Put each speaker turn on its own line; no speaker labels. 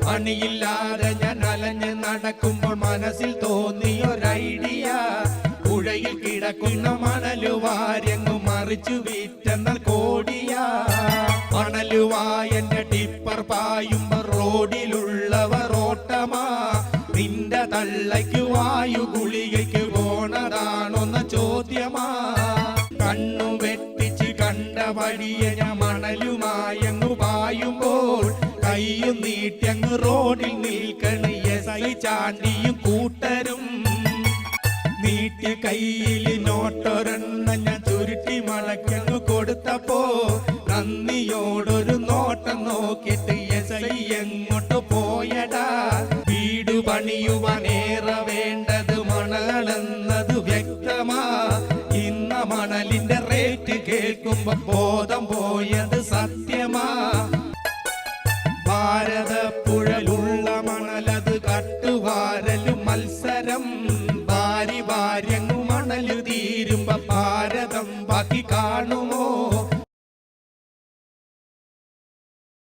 പണിയില്ലാതെ ഞാൻ അലഞ്ഞ് നടക്കുമ്പോൾ മനസ്സിൽ തോന്നിയൊരൈഡിയ, പുഴയിൽ കിടക്കുന്ന മണലുവാര്യങ്ങു മറിച്ചു വിറ്റെന്നാൽ കോടിയാ. മണലുവായന്റെ ടിപ്പർ പായുമ്പോ റോഡിലുള്ളവർ ഓട്ടമാ. നിന്റെ തള്ളയ്ക്ക് വായു ഗുളികയ്ക്ക് പോണതാണൊന്ന ചോദ്യമാ. കണ്ണു വെട്ടിച്ച് കണ്ട വഴിയെ ഞാൻ മണലുമായങ്ങു പായുമ്പോൾ കയ്യും നീട്ടിയങ്ങ് റോഡിൽ നിൽക്കണ എസ്ഐ ചാണ്ടിയും കൂട്ടരും. നീട്ടിയ കയ്യിൽ നോട്ടൊരെണ്ണ ഞാൻ ചുരുട്ടി മടക്കങ്ങ് കൊടുത്തപ്പോ നന്ദിയോടൊരു നോട്ടം നോക്കിയിട്ട് എസ്ഐ എങ്ങോട്ട് പോയടാ. വീട് പണിയുവാനേറെ വേണ്ടത് മണലെന്നത് വ്യക്തമാ. ഇന്ന മണലിന്റെ റേറ്റ് കേൾക്കുമ്പോ ബോധം പോയത് സത്യമാ. ഭാരതപ്പുഴലുള്ള മണലത് കട്ടുവാരലും മത്സരം. ഭാര്യങ്ങു മണലു തീരുമ്പോ ഭാരതം ബാക്കി കാണുമോ?